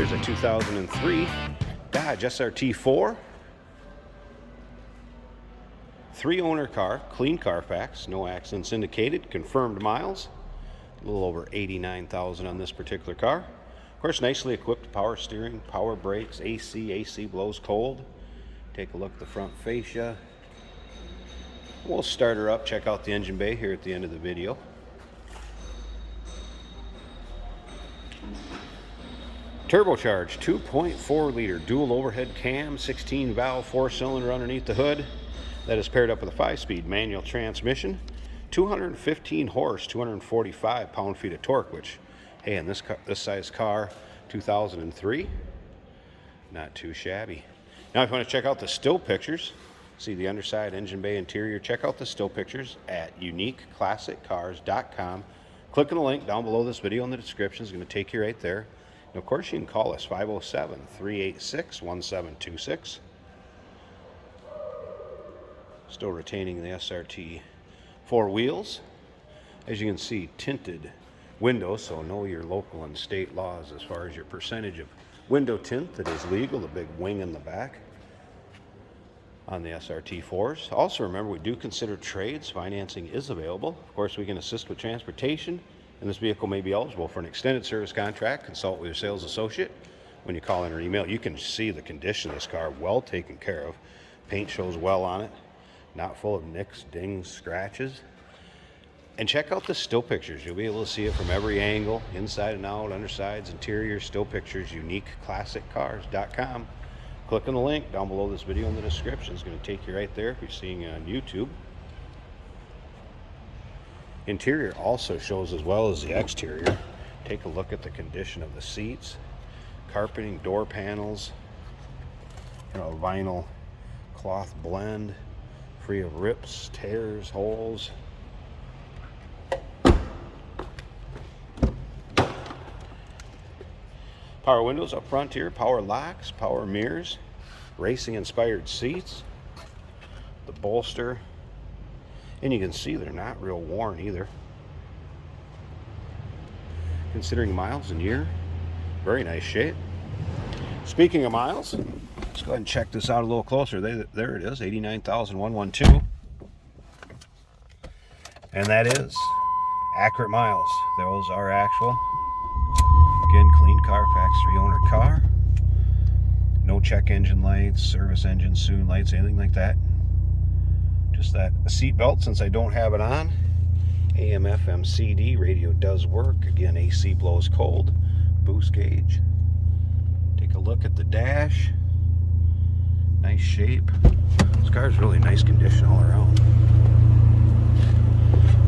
Here's a 2003 Dodge SRT-4. 3-owner car, clean Carfax, no accidents indicated, confirmed miles. A little over 89,000 on this particular car. Of course, nicely equipped power steering, power brakes, AC blows cold. Take a look at the front fascia. We'll start her up, check out the engine bay here at the end of the video. Turbocharged 2.4 liter dual overhead cam, 16 valve, 4-cylinder underneath the hood. That is paired up with a 5-speed manual transmission. 215 horse, 245 pound-feet of torque, which, hey, in this size car, 2003, not too shabby. Now, if you want to check out the still pictures, see the underside, engine bay, interior, check out the still pictures at uniqueclassiccars.com. Click on the link down below this video in the description. It's going to take you right there. And of course, you can call us 507-386-1726. Still retaining the SRT-4 wheels. As you can see, tinted windows, so know your local and state laws as far as your percentage of window tint that is legal. The big wing in the back on the SRT-4s. Also remember, we do consider trades. Financing is available. Of course, we can assist with transportation, and this vehicle may be eligible for an extended service contract. Consult with your sales associate when you call in or email. You can see the condition of this car, well taken care of. Paint shows well on it, not full of nicks, dings, scratches. And check out the still pictures. You'll be able to see it from every angle, inside and out, undersides, interior, still pictures, uniqueclassiccars.com. Click on the link down below this video in the description. It's going to take you right there if you're seeing it on YouTube. Interior also shows as well as the exterior. Take a look at the condition of the seats, carpeting, door panels, vinyl cloth blend, free of rips, tears, holes. Power windows up front here, power locks, power mirrors, racing inspired seats, the bolster, and you can see they're not real worn either. Considering miles and year, very nice shape. Speaking of miles, let's go ahead and check this out a little closer. There it is, 89,112. And that is accurate miles. Those are actual. Again, clean Carfax 3-owner car. No check engine lights, service engine soon lights, anything like that. Just that seat belt, since I don't have it on. AM, FM, CD, radio does work. Again, AC blows cold. Boost gauge. Take a look at the dash. Nice shape. This car's really nice condition all around.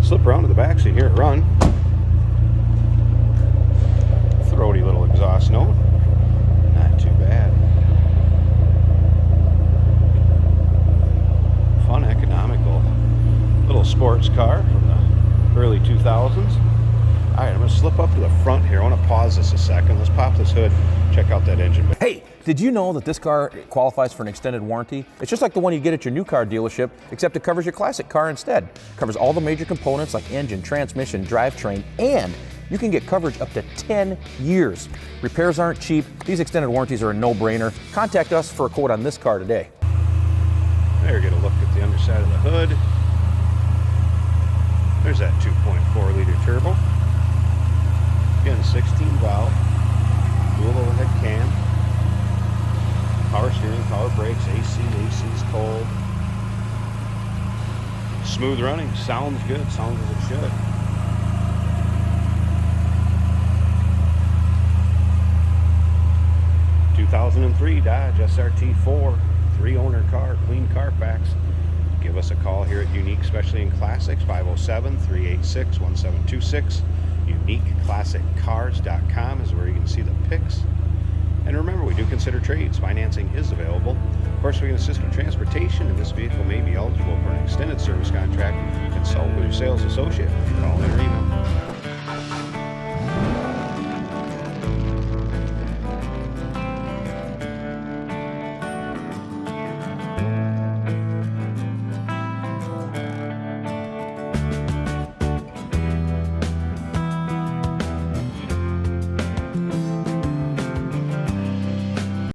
Slip around to the back so you hear it run. Throaty little exhaust note. Not too bad. Fun, economical little sports car from the early 2000s. All right, I'm going to slip up to the front here. I want to pause this a second. Let's pop this hood, check out that engine bay. Hey, did you know that this car qualifies for an extended warranty? It's just like the one you get at your new car dealership, except it covers your classic car instead. It covers all the major components like engine, transmission, drivetrain, and you can get coverage up to 10 years. Repairs aren't cheap. These extended warranties are a no-brainer. Contact us for a quote on this car today. There, get a look at the underside of the hood. There's that 2.4 liter turbo. Again, 16 valve, dual overhead cam, power steering, power brakes, AC's cold. Smooth running, sounds good, sounds as it should. '2003 Dodge SRT-4, 3-owner car, clean Carfax. Give us a call here at Unique, especially in Classics, 507-386-1726. UniqueClassicCars.com is where you can see the pics. And remember, we do consider trades. Financing is available. Of course, we can assist with transportation, and this vehicle may be eligible for an extended service contract. Consult with your sales associate.